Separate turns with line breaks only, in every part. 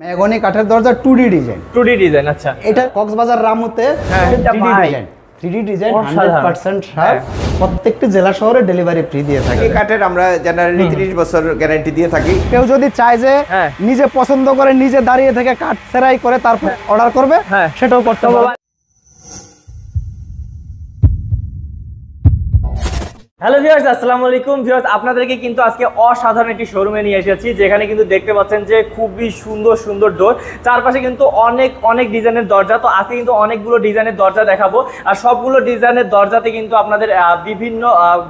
Mahogany কাঠের দরজা 2D design.
2D design, আচ্ছা।
এটা কক্সবাজার রামুতে 3D design. 3D design 100% sharp. প্রত্যেকটি জেলা শহরে ডেলিভারি ফ্রি দিয়ে থাকি।
এই কাঠের আমরা জেনারেলি 30 বছর গ্যারান্টি দিয়ে থাকি।
কেউ যদি চায় যে নিজে পছন্দ করে নিজে দাঁড়িয়ে থেকে কাঠ সেরাই করে তারপর অর্ডার করবে, সেটাও করতে পারবে।
হ্যালো ভিউয়ার্স, আসসালামু আলাইকুম। ভিউয়ার্স, আপনাদেরকে কিন্তু আজকে অসাধারণ একটি শোরুমে নিয়ে এসেছি, যেখানে কিন্তু দেখতে পাচ্ছেন যে খুবই সুন্দর সুন্দর ডোর, চারপাশে কিন্তু অনেক ডিজাইনের দরজা। তো আজকে কিন্তু অনেকগুলো ডিজাইনের দরজা দেখাবো, আর সবগুলো ডিজাইনের দরজাতে কিন্তু আপনাদের বিভিন্ন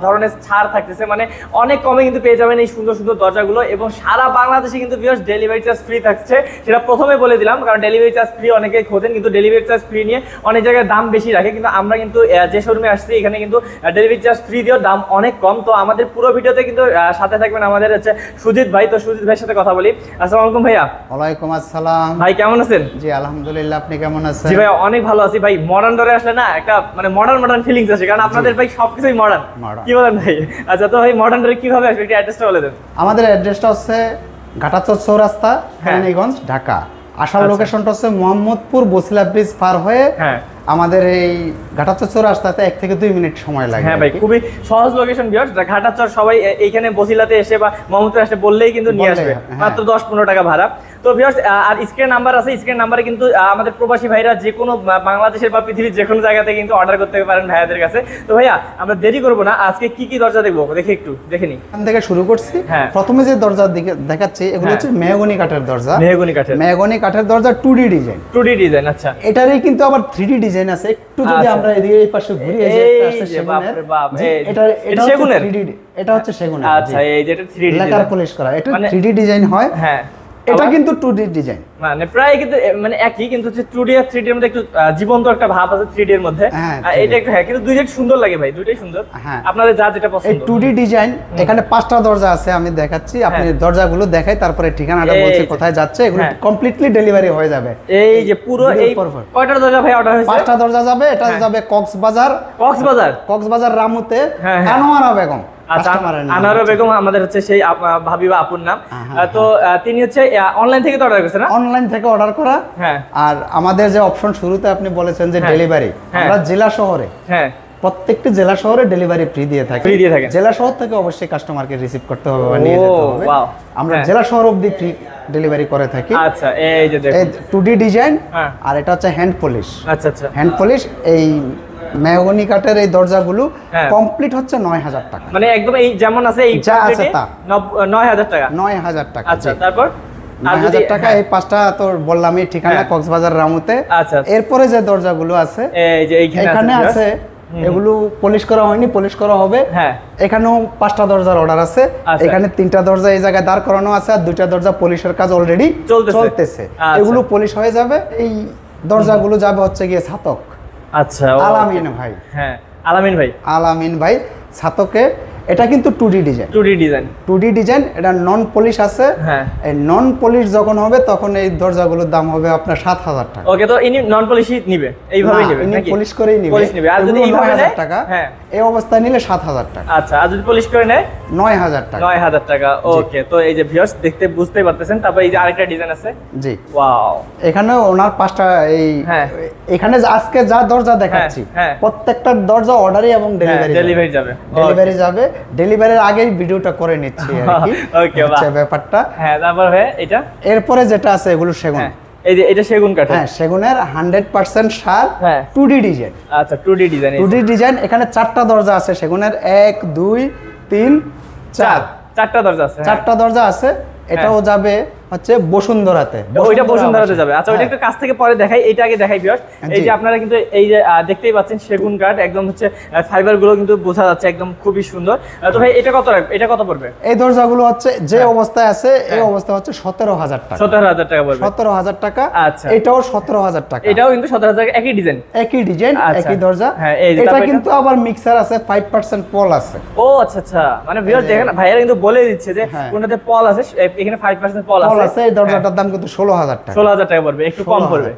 ধরনের ছাড় থাকতেছে, মানে অনেক কমে কিন্তু পেয়ে যাবেন এই সুন্দর সুন্দর দরজাগুলো। এবং সারা বাংলাদেশে কিন্তু ভিউয়ার্স ডেলিভারি চার্জ ফ্রি থাকছে, সেটা প্রথমে বলে দিলাম, কারণ ডেলিভারি চার্জ ফ্রি অনেকেই খোঁজেন, কিন্তু ডেলিভারি চার্জ ফ্রি নিয়ে অনেক জায়গায় দাম বেশি রাখে। কিন্তু আমরা কিন্তু যে শোরুমে আসছি এখানে কিন্তু ডেলিভারি চার্জ ফ্রি দিয়েও দাম অনেক কম। তো আমাদের পুরো ভিডিওতে কিন্তু সাথে থাকবেন আমাদের হচ্ছে সুজিত ভাই। তো সুজিত ভাইয়ের সাথে কথা বলি। আসসালামু আলাইকুম ভাইয়া।
ওয়ালাইকুম আসসালাম
ভাই, কেমন আছেন?
জি আলহামদুলিল্লাহ, আপনি কেমন আছেন?
জি ভাই, অনেক ভালো আছি ভাই। মডার্ন ডোরে আসলে না একটা মানে মডার্ন ফিলিংস আছে, কারণ আপনাদের ভাই সবকিছুই মডার্ন। কি বলেন ভাই? আচ্ছা, তো ভাই মডার্ন ডোরে কিভাবে আসবে একটু অ্যাড্রেসটা বলে দেন।
আমাদের অ্যাড্রেসটা হচ্ছে ঘাটাচর চৌরাস্তা, কেরানীগঞ্জ, ঢাকা। আসার লোকেশনটা হচ্ছে মোহাম্মদপুর বসিলা ব্রিজ পার হয়ে আমাদের এই ঘাটাচর চৌরাস্তাতে 1 থেকে 2 মিনিট সময় লাগে।
হ্যাঁ ভাই, খুবই সহজ লোকেশন ভিউয়ার্স। ঘাটাচর সবাই এইখানে বসিলাতে এসে বা মোহাম্মদপুর এসে বললেই কিন্তু নিয়ে আসবে, মাত্র 10-15 টাকা ভাড়া। তো ভিউয়ার্স, আর স্ক্রিন নাম্বার আছে, স্ক্রিন নাম্বারে কিন্তু আমাদের প্রবাসী ভাইরা যে কোনো বাংলাদেশের বা পৃথিবীর যে কোনো জায়গাতে কিন্তু অর্ডার করতে পারেন ভাইয়াদের কাছে। তো ভাইয়া, আমরা দেরি করবো না, আজকে কি দরজা দেখবো দেখি একটু দেখে নিই।
এখান থেকে শুরু করছি। প্রথমে যে দরজা দেখাচ্ছি এগুলো হচ্ছে মেহগনি কাঠের দরজা। মেহগনি কাঠের দরজা 2D ডিজাইন। 2D ডিজাইন, আচ্ছা। এটারই কিন্তু আবার 3D ডিজাইন আছে। একটু যদি আমরা এদিকে এই পাশে ঘুরি, এই যে একটা সেগুনের, এটা সেগুনের, এটা হচ্ছে সেগুনের।
আচ্ছা, এই যে এটা 3D
লেকার পলিশ করা, এটা 3D ডিজাইন হয়। হ্যাঁ, এটা কিন্তু 2D ডিজাইন,
মানে প্রায় কিন্তু মানে একই, কিন্তু হচ্ছে 2D আর 3D এর মধ্যে একটু জীবন্ত একটা ভাব আছে 3D এর মধ্যে। এটা একটু কিন্তু দুইটাই সুন্দর লাগে ভাই, দুইটাই সুন্দর। আপনাদের যেটা পছন্দ। এই 2D ডিজাইন, এখানে 5টা দরজা আছে, আমি দেখাচ্ছি। আপনি দরজাগুলো দেখাই, তারপরে ঠিকানাটা বলছি কোথায় যাচ্ছে, এগুলো কমপ্লিটলি ডেলিভারি হয়ে যাবে। এই যে পুরো এই কয়টা দরজা ভাই অর্ডার হয়েছে?
5টা দরজা যাবে। এটা যাবে কক্সবাজার রামুতে, আনোয়ারা বেগম।
আচ্ছা, আনোয়ারা বেগম আমাদের হচ্ছে সেই ভাবি বা আপুর নাম। তো তিনি হচ্ছে অনলাইন থেকে অর্ডার করেছেন না?
অনলাইন থেকে অর্ডার করা। আর আমাদের যে অপশন শুরুতে আপনি বলেছেন যে ডেলিভারি, আমরা জেলা শহরে প্রত্যেকটি জেলা শহরে ডেলিভারি ফ্রি দিয়ে থাকি। জেলা শহর থেকে অবশ্যই কাস্টমারকে রিসিভ করতে হবে বা নিয়ে যেতে হবে। আমরা জেলা শহর অবধি ফ্রি ডেলিভারি করে থাকি।
আচ্ছা, এই যে দেখুন
2D ডিজাইন, আর এটা হচ্ছে হ্যান্ড পলিশ।
আচ্ছা,
হ্যান্ড পলিশ। এই মেহগনি কাঠের এই দরজাগুলো কমপ্লিট হচ্ছে 9000 টাকা,
মানে একদম এই যেমন আছে এই
যা আছে তা
9000 টাকা।
9000 টাকা।
আচ্ছা, তারপর
9000 টাকা। এই 5টা তো বললামই ঠিকানা কক্সবাজার রামুতে।
আচ্ছা,
এরপরে যে দরজাগুলো আছে
এই যে
এখানে আছে, এগুলো পলিশ করা হয়নি, পলিশ করা হবে। এখানেও 5টা দরজার অর্ডার আছে। এখানে 3টা দরজা এই জায়গায় দাঁড় করানো আছে, আর 2টা দরজা পলিশের কাজ অলরেডি চলতেছে। এগুলো পলিশ হয়ে যাবে। এই দরজাগুলো যাবে হচ্ছে গিয়ে ছাতক।
আচ্ছা,
আলামিন ভাই। আলামিন ভাই ছাতকে। এটা কিন্তু 2D ডিজাইন। এটা নন পলিশ আছে। এই নন পলিশ যখন হবে তখন এই দরজাগুলোর দাম হবে আপনার 7000 টাকা।
ওকে, তো ইনি নন পলিশই নিবে, এইভাবেই নিবে নাকি?
পলিশ করেই নিবে।
আর যদি এইভাবে নেয়
টাকা, এই অবস্থায় নিলে 7000 টাকা।
আচ্ছা, আর যদি পলিশ করে নেয়
9000 টাকা।
9000 টাকা। ওকে, তো এই যে ভিউয়ার্স দেখতে বুঝতেই পারতেছেন। তারপর এই যে আরেকটা ডিজাইন আছে।
জি,
ওয়াও।
এখানে ওনার 5টা এই এখানে আজকে যা দরজা দেখাচ্ছি প্রত্যেকটা দরজা অর্ডারই এবং ডেলিভারি যাবে। ডেলিভারির আগেই ভিডিওটা করে নিচ্ছি আর কি। ওকে, আচ্ছা, ব্যাপারটা।
তারপর এটা
এরপরে যেটা আছে এগুলো সেগুন।
এই যে এটা সেগুন কাঠ।
সেগুনের 100% শার্প 2D ডিজাইন।
আচ্ছা, 2D
ডিজাইন। এখানে 4টা দরজা আছে সেগুনের, 1 2 3 4
4টা দরজা আছে।
4টা দরজা আছে। এটাও যাবে হচ্ছে বসুন্ধরাতে।
ওইটা বসুন্ধরাতে যাবে। আচ্ছা, ওইটা একটু কাছ থেকে পরে দেখাই, এইটা আগে দেখাই ভিউয়ার্স। এই যে আপনারা কিন্তু এই যে দেখতেই পাচ্ছেন সেগুন কাঠ, একদম হচ্ছে ফাইবার গুলো কিন্তু বোঝা যাচ্ছে, একদম খুবই সুন্দর। তো ভাই এটা কত পড়বে?
এই দরজাগুলো হচ্ছে যে অবস্থায় আছে এই অবস্থা হচ্ছে 17000 টাকা।
17000 টাকা পড়বে।
17000 টাকা।
আচ্ছা,
এটাও 17000 টাকা।
এটাও কিন্তু 17000 টাকা। একই ডিজাইন,
একই দরজা। এটা কিন্তু আবার মিক্সার আছে, 5% পল আছে।
ও আচ্ছা, মানে ভিউয়ার্স দেখেন ভাইয়ারা কিন্তু বলে দিচ্ছে যে কোনটাতে পল আছে, এখানে 5% পল আছে।
এই দরজাটার দাম কিন্তু 16000 টাকা।
16000 টাকা পড়বে, একটু কম পড়বে।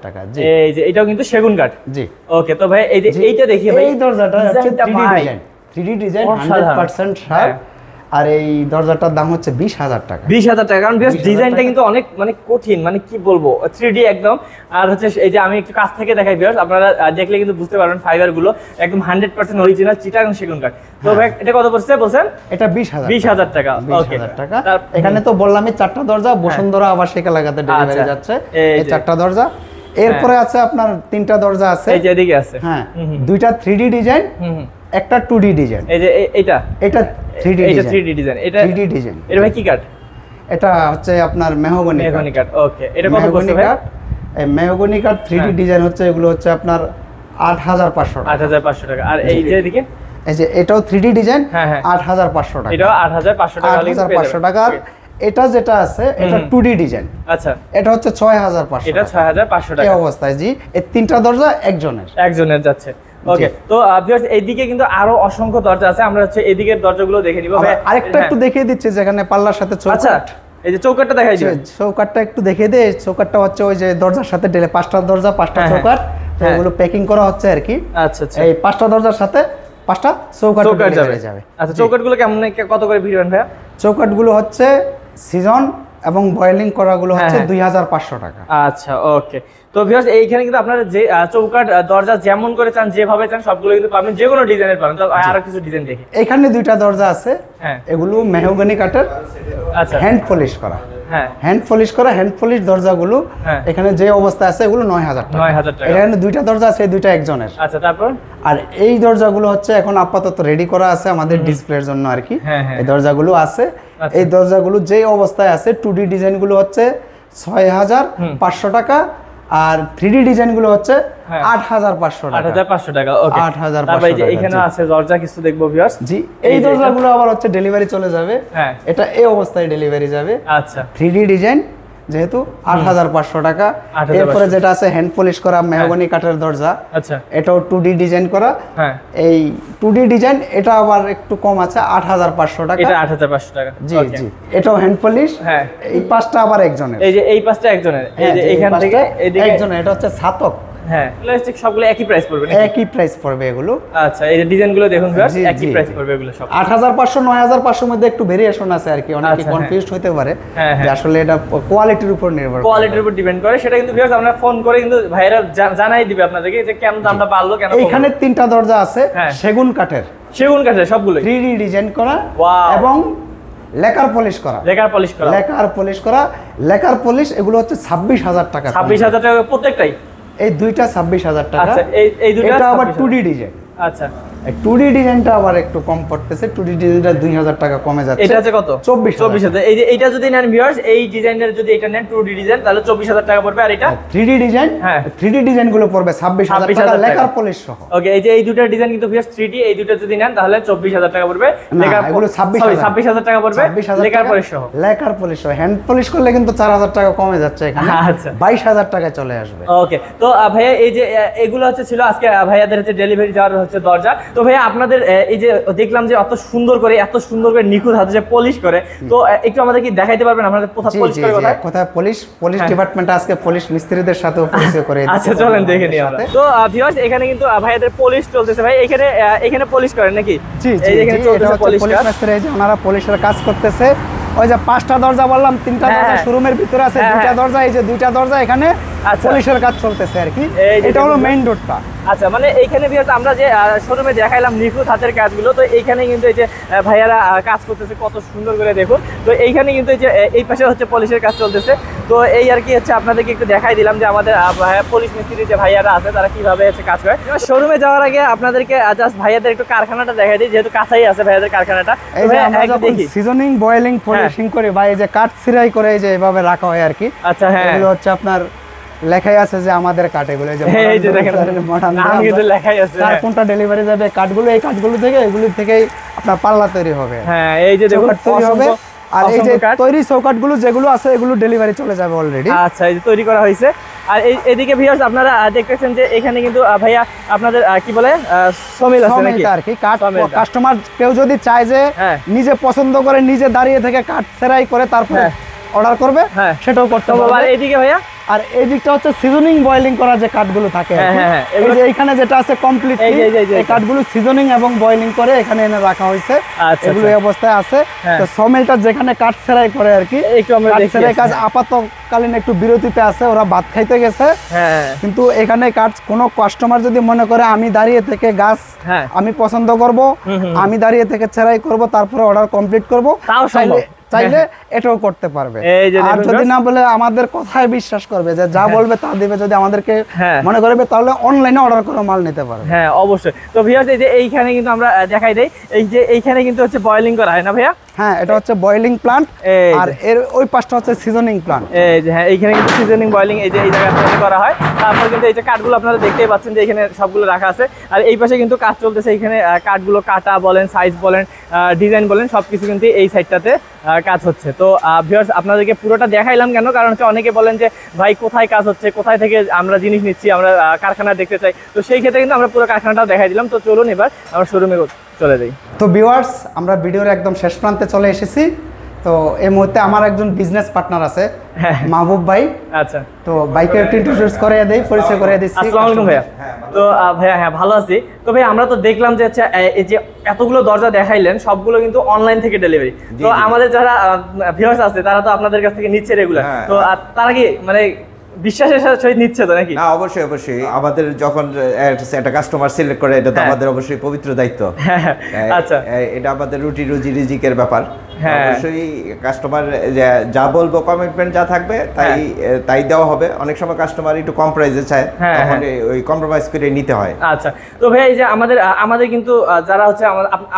এই যে এটাও কিন্তু সেগুন কাঠ। জি, ওকে। তো ভাই এই যে এইটা দেখি ভাই,
এই দরজাটা হচ্ছে 3D ডিজাইন 100% শার্প। আর এই দরজাটার দাম হচ্ছে 20,000 টাকা।
20,000 টাকা, কারণ ডিজাইনটা কিন্তু অনেক মানে কঠিন, মানে কি বলবো 3D একদম। আর হচ্ছে এই যে আমি একটু কাছ থেকে দেখাই ভিউয়ার্স, আপনারা দেখলে কিন্তু বুঝতে পারবেন ফাইবার গুলো একদম 100% অরিজিনাল চিটাগাং সেগুন কাঠ। তো ভাই এটা কত পড়ছে বলছেন?
এটা 20,000
টাকা। ওকে,
20,000 টাকা। এখানে তো বললামই 4টা দরজা বসুন্ধরা আবাসিক এলাকাতে ডেলিভারি যাচ্ছে এই 4টা দরজা। এরপরে আছে আপনার 3টা দরজা আছে,
এই যে এদিকে আছে।
হ্যাঁ, 2টা 3D ডিজাইন, একটা 2D ডিজাইন।
এই যে এটা
3D
এটা
ডিজাইন।
3D ডিজাইন, এটা
3D ডিজাইন।
এটা ভাই কি কাঠ?
এটা হচ্ছে আপনার মেহগনি
কাঠ। ওকে, এটা কত পড়ছে ভাই?
এই মেহগনি কাঠ 3D ডিজাইন হচ্ছে, এগুলো হচ্ছে আপনার 8,500 টাকা।
8,500 টাকা। আর এই যে এদিকে
এই যে এটাও 3D ডিজাইন,
হ্যাঁ হ্যাঁ,
8,500 টাকা।
এটাও 8,500 টাকা।
8,500 টাকা। এটা যেটা আছে এটা 2D ডিজাইন।
আচ্ছা,
এটা হচ্ছে 6,500।
এটা 6,500 টাকা।
এই অবস্থায় জি, এই 3টা দরজা একজনের
যাচ্ছে। ওকে, তো ভিউয়ার্স এইদিকে কিন্তু আরো অসংখ্য দরজা আছে, আমরা হচ্ছে এদিকের দরজাগুলো দেখে নিব।
আরেকটা একটু দেখিয়ে দিচ্ছি, যেখানে পাল্লার সাথে চৌকাঠ।
এই যে চৌকাঠটা দেখাই দিই।
চৌকাঠটা একটু দেখিয়ে দে। চৌকাঠটা হচ্ছে ওই যে দরজার সাথে 5টা দরজা 5টা চৌকাঠ, তো ওগুলো প্যাকিং করা হচ্ছে আর কি।
আচ্ছা আচ্ছা,
এই 5টা দরজার সাথে 5টা চৌকাঠ যাবে।
আচ্ছা, চৌকাঠগুলো কেমন কত করে ভিড়বেন ভাইয়া?
চৌকাঠগুলো হচ্ছে সিজন এবং বয়েলিং করাগুলো হচ্ছে 2,500 টাকা।
আচ্ছা, ওকে। তো ভিউয়ার্স এইখানে কিন্তু আপনারা যে চৌকাঠ দরজা যেমন করে চান, যেভাবে চান সবগুলো কিন্তু পাবেন, যে কোনো ডিজাইনের পাবেন। তো আরো কিছু ডিজাইন দেখি।
এখানে 2টা দরজা আছে, এগুলো মেহগনি কাঠের,
আচ্ছা,
হ্যান্ড পলিশ করা।
হ্যাঁ,
হ্যান্ড পলিশ দরজাগুলো এখানে যে অবস্থা আছে এগুলো 9,000 টাকা।
9,000 টাকা।
এখানে 2টা দরজা আছে, এই 2টা একজনের।
আচ্ছা, তারপর
আর এই দরজাগুলো হচ্ছে এখন আপাতত রেডি করা আছে আমাদের ডিসপ্লের জন্য আর কি। এই দরজাগুলো আছে, এই দরজাগুলো যে অবস্থায় আছে 2D ডিজাইনগুলো হচ্ছে 6,500 টাকা, আর 3D ডিজাইনগুলো হচ্ছে 8,500 টাকা।
8,500 টাকা। ওকে,
8,500
তারপর এই যে এখানে আছে দরজা কিছু দেখবো ভিউয়ার্স।
জি, এই দরজাগুলো আবার হচ্ছে ডেলিভারি চলে যাবে। হ্যাঁ, এটা এই অবস্থায় ডেলিভারি যাবে।
আচ্ছা,
3D ডিজাইন যেহেতু 8,500 টাকা। এরপরে যেটা আছে হ্যান্ড পলিশ করা মেহগনি কাঠের দরজা,
আচ্ছা,
এটাও 2D ডিজাইন করা। হ্যাঁ, এই 2D ডিজাইন এটা আবার একটু কম আছে, 8,500 টাকা।
এটা 8,500 টাকা।
জি জি, এটাও হ্যান্ড পলিশ। হ্যাঁ, এই 5টা আবার একজনের।
এই যে এই 5টা একজনের, এই যে এখান থেকে এদিকে
একজনের, এটা হচ্ছে ছাতক।
হ্যাঁ, প্লাস্টিক সবগুলো একই প্রাইস পড়বে নাকি?
একই প্রাইস পড়বে এগুলো।
আচ্ছা, এই যে ডিজাইনগুলো দেখুন ভিউয়ার্স, একই প্রাইস পড়বে এগুলো সব।
8,500 9,500 মধ্যে একটু ভেরিয়েশন আছে আর কি, অনেকে কনফিউজড হতে পারে যে আসলে এটা কোয়ালিটির উপর নির্ভর করে।
কোয়ালিটির উপর ডিপেন্ড করে, সেটা কিন্তু ভিউয়ার্স আমরা ফোন করে কিন্তু ভাইরা জানাই দিবে আপনাদেরকে যে কেন দামটা বাড়লো কেন।
এখানে 3টা দরজা আছে সেগুন কাঠের,
সবগুলো
3D ডিজাইন করা এবং লেকার পলিশ করা। লেকার পলিশ এগুলো হচ্ছে 26,000 টাকা।
26,000 টাকা প্রত্যেকটাই?
এই 2টা 26,000 টাকা।
আচ্ছা, এই দুটো
এটা আবার 2D ডিজাইন।
আচ্ছা,
এই 2D ডিজাইনটা আবার একটু কম পড়তেছে, 2D ডিজাইনটা 2,000 টাকা কমে যাচ্ছে।
এটা আছে কত? 24,000। এই যে এটা যদি নেন ভিউয়ার্স, এই ডিজাইনের যদি এটা নেন 2D ডিজাইন, তাহলে 24,000 টাকা পড়বে। আর এটা
3D ডিজাইন, 3D ডিজাইন গুলো পড়বে 26,000 টাকা লেকার পলিশ সহ।
ওকে, এই যে এই দুটো ডিজাইন কিন্তু ভিউয়ার্স 3D, এই দুটো যদি নেন তাহলে 24,000 টাকা পড়বে। লেকার
এগুলো 26,000
টাকা পড়বে লেকার পলিশ সহ।
লেকার পলিশ সহ হ্যান্ড পলিশ করলে কিন্তু 4,000 টাকা কমে যাচ্ছে এখানে। আচ্ছা, 22,000 টাকায় চলে আসবে।
ওকে, তো ভাইয়া এই যে এগুলো হচ্ছে ছিল আজকে ভাইয়াদের হচ্ছে ডেলিভারি যাওয়ার হচ্ছে দরজা। তো ভাইয়া আপনাদের এই যে দেখলাম যে এত সুন্দর করে নিখুঁত হাতে যে পলিশ করে, তো একটু আমাদের কি দেখাইতে পারবেন আপনাদের কোথায় পলিশ করে?
কোথায় পলিশ ডিপার্টমেন্টে আজকে পলিশ মিস্ত্রিদের সাথেও পরিচয় করে দিচ্ছি।
আচ্ছা, চলেন দেখে নিই আমরা। তো ভিউয়ার্স এখানে কিন্তু ভাইয়াদের পলিশ চলতেছে। ভাই এখানে পলিশ করেন নাকি?
জি জি,
এখানে চলতেছে পলিশ কাজ।
এই যে ওনারা পলিশের কাজ করতেছে। ওই যে 5টা দরজা বললাম, 3টা দরজা শোরুমের ভিতরে আছে, 2টা দরজা, এই যে 2টা দরজা এখানে পলিশের কাজ চলতেছে আর কি। এটা হলো মেইন ডোরটা।
আচ্ছা, মানে এইখানে ভিউয়ার্স আমরা যে শোরুমে দেখাইলাম নিখুঁত হাতের কাজগুলো, তো এইখানে কিন্তু এই যে ভাইয়ারা কাজ করতেছে কত সুন্দর করে দেখুন। তো এইখানে কিন্তু এই যে এই পাশে হচ্ছে পলিশের কাজ চলতেছে। তো এই আর কি হচ্ছে আপনাদেরকে একটু দেখাই দিলাম যে আমাদের পলিশ মিস্ত্রি যে ভাইয়ারা আছে তারা কিভাবে হচ্ছে কাজ করে। শোরুমে যাওয়ার আগে আপনাদেরকে জাস্ট ভাইয়াদের একটু কারখানাটা দেখাই দিই, যেহেতু কাছেই আছে ভাইয়াদের কারখানাটা।
এই যে আমরা যখন সিজনিং বয়েলিং পলিশিং করি বা এই যে কাঠ ছিরাই করে এই যে এভাবে রাখা হয় আর কি।
আচ্ছা, হ্যাঁ,
এগুলো হচ্ছে আপনার লেখাই আছে যে আমাদের কাঠ, এগুলো যে
লেখাই আছে
কোনটা ডেলিভারি যাবে, কাঠগুলো এই কাঠগুলো থেকে এগুলো থেকেই আপনার পাল্লা তৈরি হবে।
হ্যাঁ, এই যে দেখুন
তৈরি হবে। আর এই যে তৈরি চৌকাঠগুলো যেগুলো আছে এগুলো ডেলিভারি চলে যাবে অলরেডি।
আচ্ছা, এই যে তৈরি করা হয়েছে। আর এদিকে ভিউয়ার্স আপনারা দেখতেছেন যে এখানে কিন্তু ভাইয়া আপনাদের কি বলে সমিল আছে নাকি
আর কি। কাস্টমার কেউ যদি চায় যে নিজে পছন্দ করে নিজে দাঁড়িয়ে থেকে কাঠ সেরাই করে তারপর অর্ডার করবে, সেটাও করতে পারবে।
আর এদিকে ভাইয়া
আর এই দিকটা হচ্ছে সিজনিং বয়েলিং করা যে কাঠগুলো থাকে এই যে এখানে যেটা আছে কমপ্লিট এই কাঠগুলো সিজনিং এবং বয়েলিং করে এখানে এনে রাখা হয়েছে এগুলো এই অবস্থায় আছে তো সমেলটা যেখানে কাঠ সেরাই করে আর কি একটু আমরা দেখি সেরাই কাজ আপাতকালীন একটু বিরতিতে আছে ওরা ভাত খাইতে গেছে কিন্তু এখানে কাঠ কোনো কাস্টমার যদি মনে করে আমি দাঁড়িয়ে থেকে গাছ আমি পছন্দ করব আমি দাঁড়িয়ে থেকে সেরাই করব তারপরে অর্ডার কমপ্লিট করব তাও চাইলে এটাও করতে পারবে আর যদি না বলে আমাদের কথায় বিশ্বাস করবে যে যা বলবে তা দিবে যদি আমাদেরকে মনে করবে তাহলে অনলাইনে অর্ডার করে মাল নিতে পারবে
হ্যাঁ অবশ্যই তো ভিউয়ার্স এই যে এইখানে কিন্তু আমরা দেখাই দেই এই যে এইখানে কিন্তু হচ্ছে বয়েলিং করা হয় না ভাইয়া
হ্যাঁ এটা হচ্ছে বয়েলিং প্ল্যান্ট আর এর ওই পাশটা হচ্ছে সিজনিং প্ল্যান্ট
এই যে হ্যাঁ এইখানে কিন্তু সিজনিং বয়েলিং এই যে এই জায়গাতে করা হয় তারপর কিন্তু এই যে কাঠগুলো আপনারা দেখতেই পাচ্ছেন যে এখানে সবগুলো রাখা আছে আর এই পাশে কিন্তু কাজ চলতেছে এখানে কাঠগুলো কাটা বলেন সাইজ বলেন ডিজাইন বলেন সবকিছু কিন্তু এই সাইডটাতে কাজ হচ্ছে তো ভিউয়ার্স আপনাদেরকে পুরোটা দেখাইলাম কেন কারণ হচ্ছে অনেকে বলেন যে ভাই কোথায় কাজ হচ্ছে কোথায় থেকে আমরা জিনিস নিচ্ছি আমরা কারখানা দেখতে চাই তো সেই ক্ষেত্রে কিন্তু আমরা পুরো কারখানাটাও দেখাই দিলাম তো চলুন এবার আমরা শোরুমে চলে যাই
তো ভিউয়ার্স আমরা ভিডিওর একদম শেষ প্রান্তে চলে এসেছি তো এই মুহূর্তে আমার একজন বিজনেস পার্টনার আছে মাহবুব ভাই
আচ্ছা
তো বাইকে একটু ইন্ট্রোডিউস করে দেই পরিচয় করে দিচ্ছি
আসসালামু আলাইকুম ভাইয়া তো ভাইয়া হ্যাঁ ভালো আছি তো ভাই আমরা তো দেখলাম যে আচ্ছা এই যে এতগুলো দরজা দেখাইলেন সবগুলো কিন্তু অনলাইন থেকে ডেলিভারি তো আমাদের যারা ভিউয়ার্স আছে তারা তো আপনাদের কাছ থেকে নিচ্ছে রেগুলার তো তারা কি মানে বিশ্বাসের সাথে নিচ্ছে তো নাকি
না অবশ্যই অবশ্যই আমাদের যখন একটা কাস্টমার সিলেক্ট করে এটা তো আমাদের অবশ্যই পবিত্র দায়িত্ব
আচ্ছা
এটা আমাদের রুটি রুজি রিজিকের ব্যাপার অবশ্যই কাস্টমার যা বলবো কমিটমেন্ট যা থাকবে তাই দেওয়া হবে অনেক সময় কাস্টমার একটু কম প্রাইসে চায় তখন ওই কম্প্রোমাইজ করে নিতে হয়
আচ্ছা তো ভাই এই যে আমাদের কিন্তু যারা হচ্ছে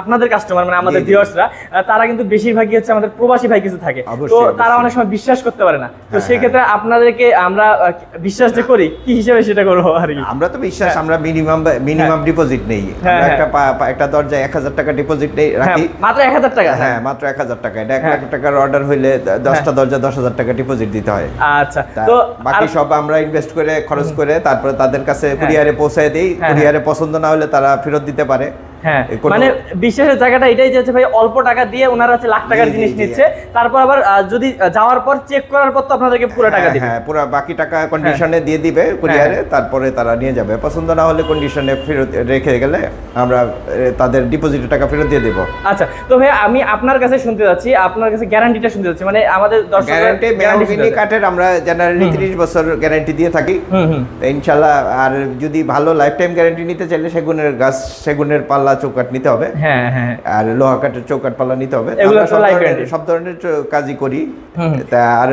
আপনাদের কাস্টমার মানে আমাদের ভিউয়ার্সরা তারা কিন্তু বেশিরভাগই হচ্ছে আমাদের প্রবাসী ভাই কিছু থাকে তো তারা অনেক সময় বিশ্বাস করতে পারে না তো সেই ক্ষেত্রে আপনাদেরকে আমরা বিশ্বাস যে করি কি হিসেবে সেটা করবো আর কি
আমরা তো বিশ্বাস আমরা মিনিমাম ডিপোজিট নেই একটা দরজা 1000 টাকা ডিপোজিট নেই রাখি
মাত্র 1000 টাকা
হ্যাঁ মাত্র 1000 টাকা এটা 1 লাখ টাকার অর্ডার হইলে 10টা দরজা 10,000 টাকা ডিপোজিট দিতে হয়
আচ্ছা তো
বাকি সব আমরা ইনভেস্ট করে খরচ করে তারপরে তাদের কাছে কুরিয়ারে পৌঁছায় দেই কুরিয়ারে পছন্দ না হলে তারা ফেরত দিতে পারে
হ্যাঁ মানে বিশ্বাসের জায়গাটা এটাই যে ভাই অল্প টাকা দিয়ে ওনারা হচ্ছে লাখ টাকার জিনিস নিচ্ছে তারপর আবার যদি যাওয়ার পর চেক করার পর তো আপনাদেরকে পুরো টাকা দিবে
হ্যাঁ পুরো বাকি টাকা কন্ডিশনে দিয়ে দিবে কুরিয়ারে তারপরে তারা নিয়ে যাবে পছন্দ না হলে কন্ডিশনে ফেরত রেখে গেলে আমরা তাদের ডিপোজিটের টাকা ফেরত দিয়ে দেব
আচ্ছা তো ভাই আমি আপনার কাছে শুনতে যাচ্ছি আপনার কাছে গ্যারান্টিটা শুনতে যাচ্ছি মানে আমাদের দর্শকরা
গ্যারান্টি কাঠের আমরা জেনারেলি 30 বছর গ্যারান্টি দিয়ে থাকি তো ইনশাআল্লাহ আর যদি ভালো লাইফ টাইম গ্যারান্টি নিতে চাইলে সেগুনের গাছ সেগুনের পাল্লা চৌকাঠ নিতে হবে আর লোহা কাঠের চৌকাঠ পাল্লা নিতে হবে সব ধরনের কাজই করি আর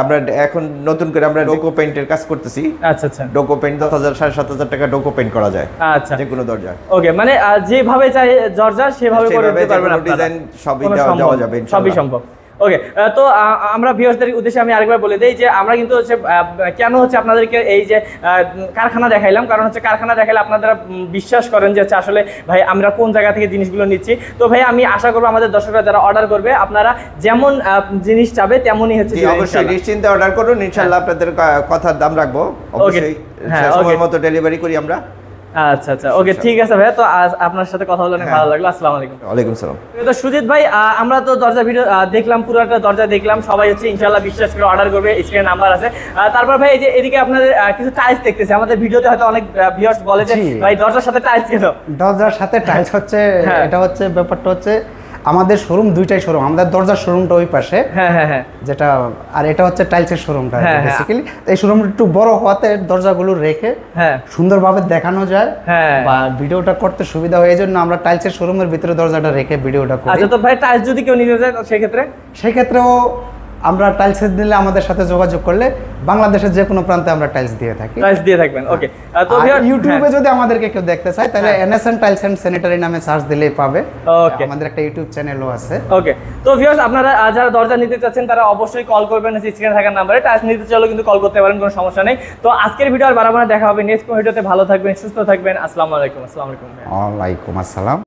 আমরা এখন নতুন করে আমরা ডোকো পেইন্টের কাজ করতেছি
আচ্ছা আচ্ছা
ডোকো পেইন্ট 10,000-7,500 টাকা ডোকো পেইন্ট করা যায়
আচ্ছা
যে কোনো দরজা
ওকে মানে যেভাবে চাই দরজা সেভাবে করে দিতে পারবেন আপনারা
ডিজাইন সবই দেওয়া যাবে
সবই সম্ভব ওকে তো আমরা ভিউয়ার্সদের উদ্দেশ্যে আমি আরেকবার বলে দেই যে আমরা কিন্তু হচ্ছে কেন হচ্ছে আপনাদেরকে এই যে কারখানা দেখাইলাম কারণ হচ্ছে কারখানা দেখাইলে আপনারা বিশ্বাস করেন যে হচ্ছে আসলে ভাই আমরা কোন জায়গা থেকে জিনিসগুলো নিচ্ছি তো ভাই আমি আশা করবো আমাদের দর্শকরা যারা অর্ডার করবে আপনারা যেমন জিনিস চাবে তেমনই হচ্ছে
অবশ্যই নিশ্চিন্তে অর্ডার করুন ইনশাআল্লাহ আপনাদের কথার দাম রাখবো অবশ্যই সময় মতো ডেলিভারি করি আমরা
আচ্ছা আচ্ছা ওকে ঠিক আছে ভাই তো আপনার সাথে কথা বলে অনেক ভালো লাগলো আসসালামু আলাইকুম
ওয়ালাইকুম আসসালাম
তো সুজিত ভাই আমরা তো দরজা ভিডিও দেখলাম পুরোটা দরজা দেখলাম সবাই হচ্ছে ইনশাআল্লাহ বিশ্বাস করে অর্ডার করবে স্ক্রিনে নাম্বার আছে তারপর ভাই এই যে এদিকে আপনাদের কিছু টাইলস দেখতেছি আমাদের ভিডিওতে হয়তো অনেক ভিউয়ার্স বলে যে ভাই দরজার সাথে টাইলস কেন
দরজার সাথে টাইলস হচ্ছে এটা হচ্ছে ব্যাপারটা হচ্ছে আমাদের শোরুম দুইটাই শোরুম আমাদের দরজার শোরুমটা ওই পাশে যেটা আর এটা হচ্ছে টাইলসের শোরুমটা বেসিক্যালি এই শোরুমটা একটু বড় হওয়াতে দরজাগুলো রেখে সুন্দরভাবে দেখানো যায় বা ভিডিওটা করতে সুবিধা হয় এজন্য আমরা টাইলসের শোরুমের ভিতরে দরজাটা রেখে ভিডিওটা করি
আচ্ছা তো ভাই টাইলস যদি কেউ নিতে চায় সেই ক্ষেত্রেও
আমরা টাইলস দিলে আমাদের সাথে যোগাযোগ করলে বাংলাদেশের যে কোনো প্রান্তে আমরা টাইলস দিয়ে থাকি
টাইলস দিয়ে থাকবেন ওকে তো
ইউটিউবে যদি আমাদেরকে কেউ দেখতে চায় তাহলে এনএসএন টাইলস এন্ড স্যানিটারি নামে সার্চ দিলেই পাবে
ওকে
আমাদের একটা ইউটিউব চ্যানেলও আছে
ওকে তো ভিউয়ার্স আপনারা যারা দরজা নিতে চাচ্ছেন তারা অবশ্যই কল করবেন স্ক্রিনে থাকা নম্বরে টাইলস নিতে চাইলেও কিন্তু কল করতে পারেন কোনো সমস্যা নেই তো আজকের ভিডিও আর বারবার দেখা হবে নেক্সট ভিডিওতে ভালো থাকবেন সুস্থ থাকবেন আসসালামু আলাইকুম
ওয়ালাইকুম আসসালাম